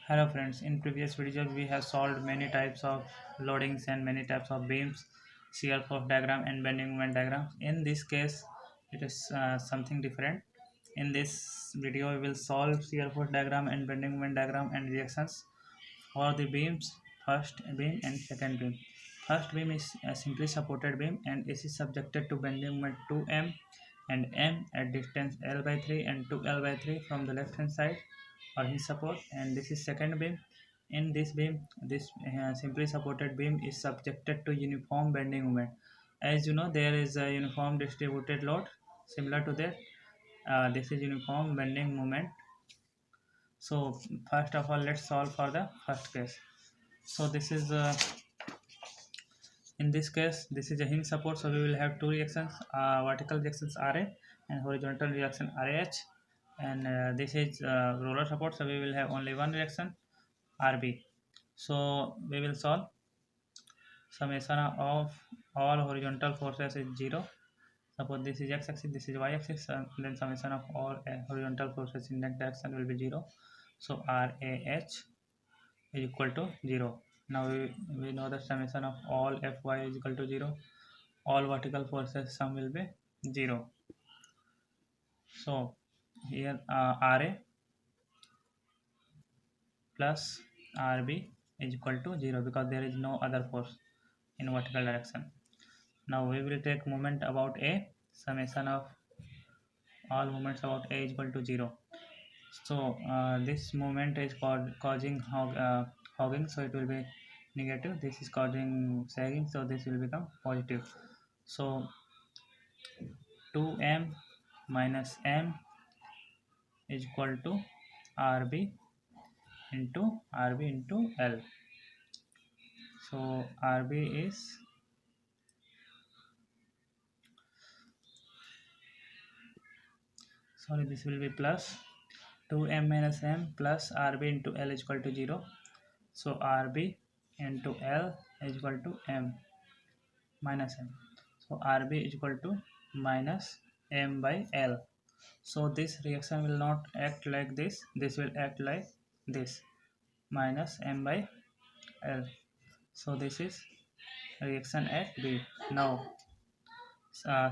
Hello friends, in previous videos we have solved many types of loadings and many types of beams, shear force diagram and bending moment diagram. In this case it is something different. In this video we will solve shear force diagram and bending moment diagram and reactions for the beams, first beam and second beam. First beam is a simply supported beam and it is subjected to bending moment 2m and m at distance L by 3 and 2L by 3 from the left hand side or hinge support, and this is second beam. In this beam, this simply supported beam is subjected to uniform bending moment. As you know, there is a uniform distributed load similar to that. This is uniform bending moment. So first of all, let's solve for the first case. So this is in this case this is a hinge support, so we will have two reactions, vertical reactions Ra and horizontal reaction Rah, and this is roller support, so we will have only one reaction Rb. So we will solve. Summation of all horizontal forces is 0. Suppose this is x-axis, this is y-axis, then summation of all horizontal forces in that direction will be 0. So Rah is equal to 0. Now we know the summation of all Fy is equal to 0. All vertical forces sum will be 0. So here Ra plus Rb is equal to 0 because there is no other force in vertical direction. Now we will take moment about A. Summation of all moments about A is equal to 0. So this moment is causing hogging, so it will be negative. This is causing sagging, so this will become positive. So 2m minus m is equal to rb into L. So rb is, sorry, this will be plus 2m minus m plus rb into L is equal to 0. So rb into L is equal to m minus m. So rb is equal to minus m by L. So this reaction will not act like this. This will act like this, minus m by L. So this is reaction at B. Now Ra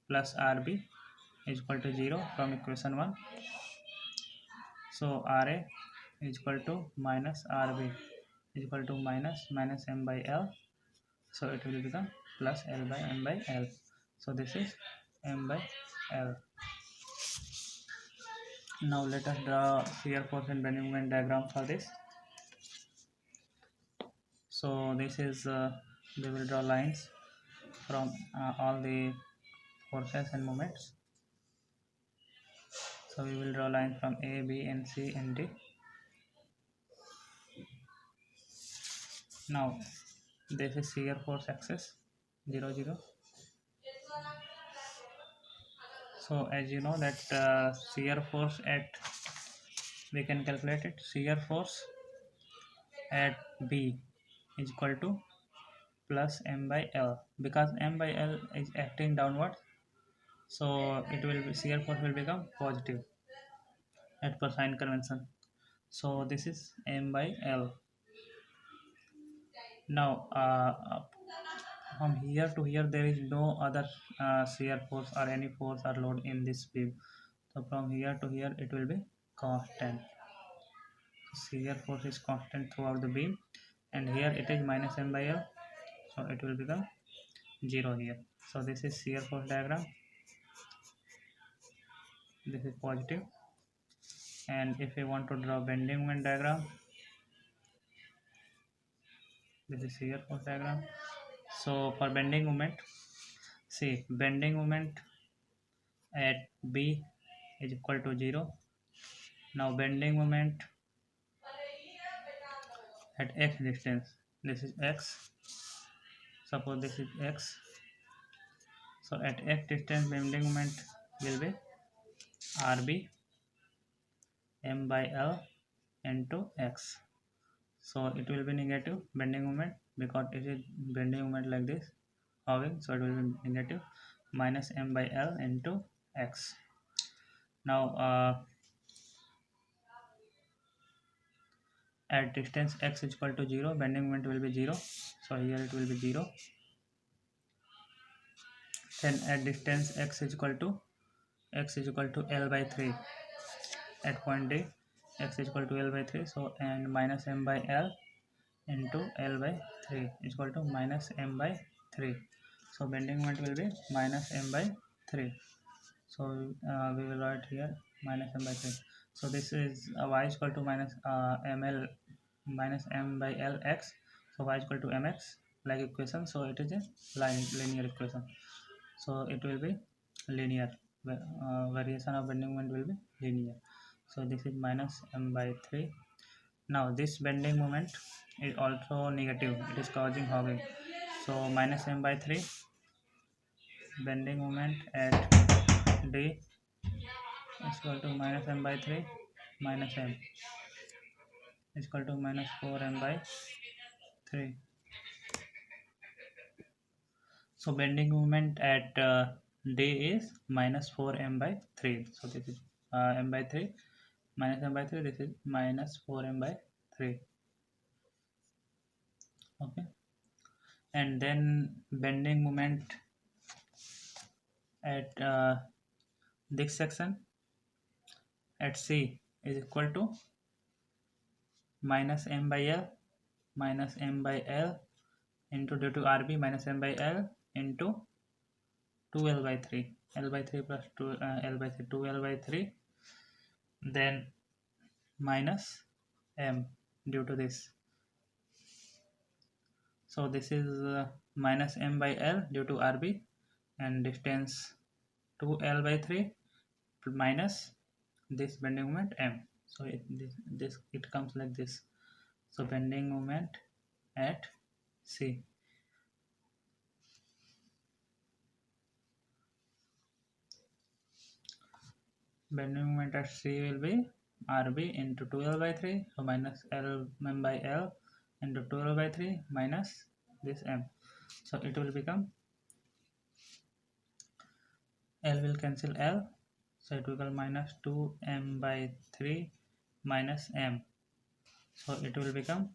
plus Rb is equal to 0 from equation 1. So Ra is equal to minus Rb is equal to minus m by L. So it will become plus L by m by L. So this is m by L. Now let us draw shear force and bending moment diagram for this. So this is we will draw lines from all the forces and moments. So we will draw lines from A, B, and C and D. Now this is shear force axis 0 0. So as you know that shear force at, we can calculate it, shear force at B is equal to plus m by L, because m by L is acting downward, so it will be, shear force will become positive at per sign convention. So this is m by L. Now from here to here there is no other shear force or any force or load in this beam. So from here to here it will be constant. Shear force is constant throughout the beam, and here it is minus m by L, so it will become 0 here. So this is shear force diagram. This is positive. And if we want to draw bending moment diagram, this is shear force diagram. So for bending moment, see, bending moment at B is equal to 0. Now bending moment at x distance, this is x, suppose this is x, so at x distance bending moment will be Rb m by L into x. So it will be negative bending moment because it is bending moment like this hogging, so it will be negative minus m by L into x. Now at distance x is equal to 0, bending moment will be 0, so here it will be 0. Then at distance x is equal to L by 3, at point D x is equal to L by 3, so and minus m by L into L by 3 is equal to minus m by 3, so bending moment will be minus m by 3. So we will write here minus m by 3. So this is y is equal to minus ml minus m by l x, so y is equal to mx, like equation, so it is a linear equation, so it will be linear. Variation of bending moment will be linear, so this is minus m by 3. Now this bending moment is also negative, it is causing hogging, so minus m by 3, bending moment at D is equal to minus m by 3 minus m is equal to minus 4m by 3. So bending moment at D is minus 4m by 3. So this is m by 3 minus m by 3. This is minus 4m by 3. Okay. And then bending moment at this section at C is equal to minus m by L minus m by L into due to RB minus m by L into 2L by 3. L by 3 plus 2 L by 3, 2L by 3, then minus m due to this. So this is minus m by L due to RB, and distance 2L by 3 minus this bending moment m. So it comes like this. So bending moment at C. Bending moment at C will be RB into 2L by 3, so minus L m by L into 2L by 3 minus this m. So it will become, L will cancel L, so it will become minus 2m by 3 minus m. So it will become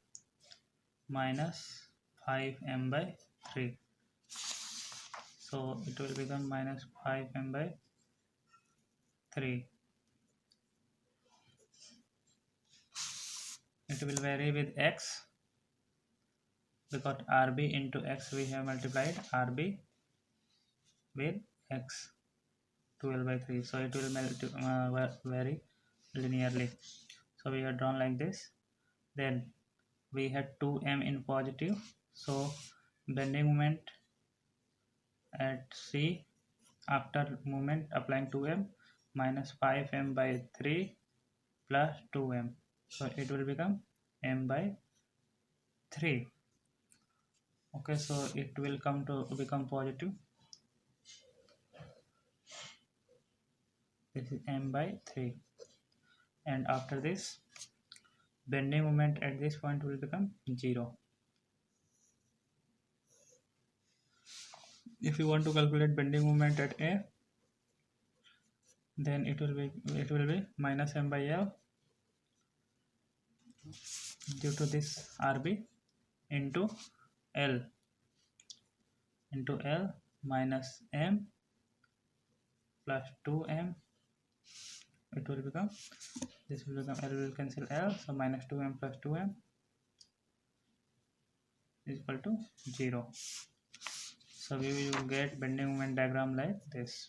minus 5m by 3. So it will become minus 5m by 3. It will vary with x, because RB into x we have multiplied RB with x 12 by 3, so it will vary linearly. So we have drawn like this. Then we had 2m in positive, so bending moment at C after movement applying 2m minus 5m by 3 plus 2m, so it will become m by 3. Okay, so it will come to become positive. This is m by 3, and after this bending moment at this point will become 0. If you want to calculate bending moment at A, then it will be minus m by L due to this RB into L minus m plus 2m. It will become, this will become, L will cancel L, so minus 2m plus 2m is equal to 0. So we will get bending moment diagram like this.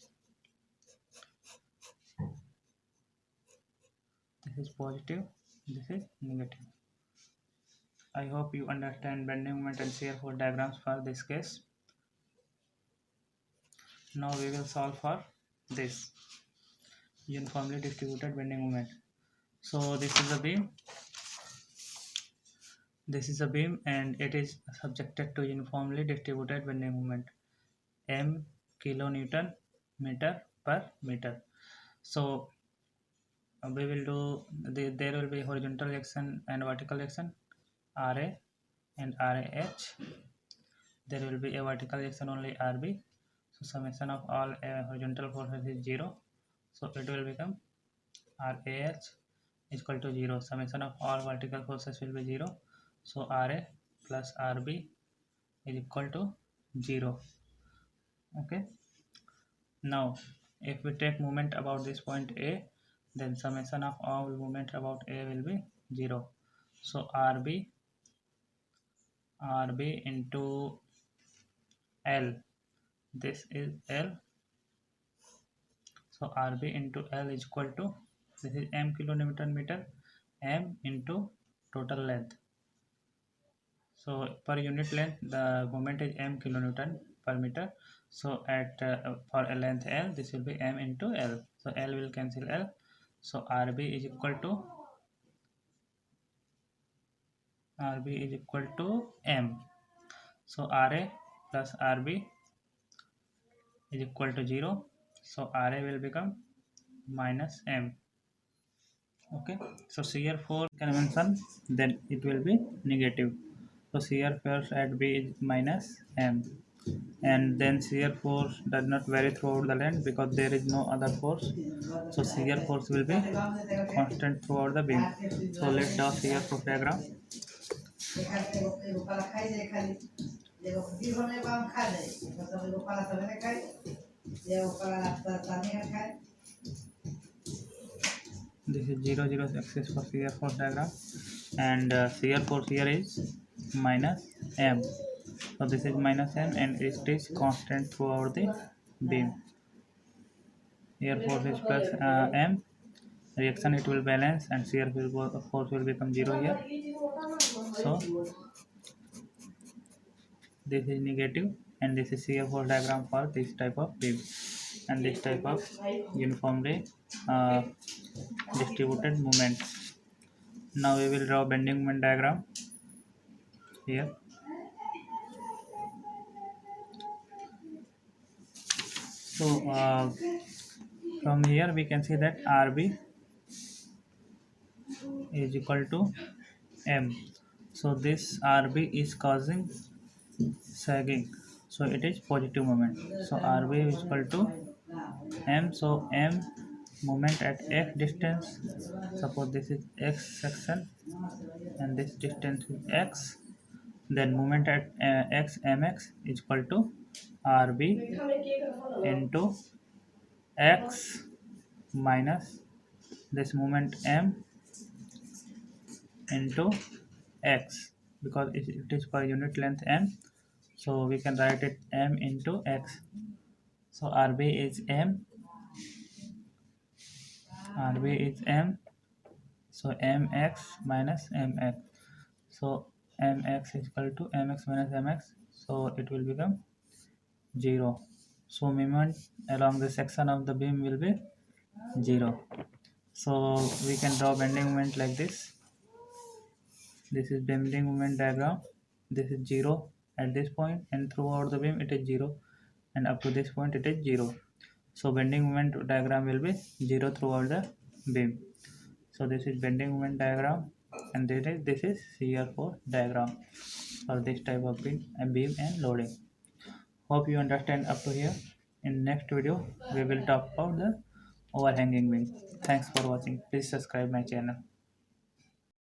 This is positive, this is negative. I hope you understand bending moment and shear force diagrams for this case. Now we will solve for this uniformly distributed bending moment. So this is a beam, and it is subjected to uniformly distributed bending moment, m kilonewton meter per meter. So we will do there will be horizontal action and vertical action, RA and RAH. There will be a vertical action only, RB. So summation of all horizontal forces is 0. So it will become RAH is equal to 0. Summation of all vertical forces will be 0. So Ra plus Rb is equal to 0. Okay. Now, if we take moment about this point A, then summation of all moment about A will be 0. So Rb into L, this is L. So Rb into L is equal to, this is m kilonewton meter, m into total length. So per unit length, the moment is m kilonewton per meter. So at for a length L, this will be m into L. So L will cancel L. So Rb is equal to m. So Ra plus Rb is equal to 0. So Ra will become minus m. Okay. So shear force convention, then it will be negative. So shear force at B is minus m. And then shear force does not vary throughout the length because there is no other force. So shear force will be constant throughout the beam. So let's draw shear force diagram. This is 0 0 axis for shear force diagram, and shear force here is minus m. So this is minus m and it is constant throughout the beam. Shear force is plus m. Reaction it will balance and shear force will become 0 here. So this is negative, and this is shear force diagram for this type of beam and this type of uniformly uh, distributed moment. Now we will draw bending moment diagram here. So from here we can see that Rb is equal to m. So this Rb is causing sagging, so it is positive moment. So Rb is equal to m. So m moment at x distance, suppose this is x section and this distance is x, then moment at x mx is equal to Rb into x minus this moment m into x, because it is per unit length m, so we can write it m into x. So Rb is m, so mx minus mx, so mx is equal to mx minus mx, so it will become 0. So moment along the section of the beam will be 0. So we can draw bending moment like this. This is bending moment diagram. This is 0 at this point, and throughout the beam it is 0, and up to this point it is 0. So bending moment diagram will be 0 throughout the beam. So this is bending moment diagram, and this is shear force diagram for this type of beam and loading. Hope you understand up to here. In next video we will talk about the overhanging beam. Thanks for watching. Please subscribe my channel.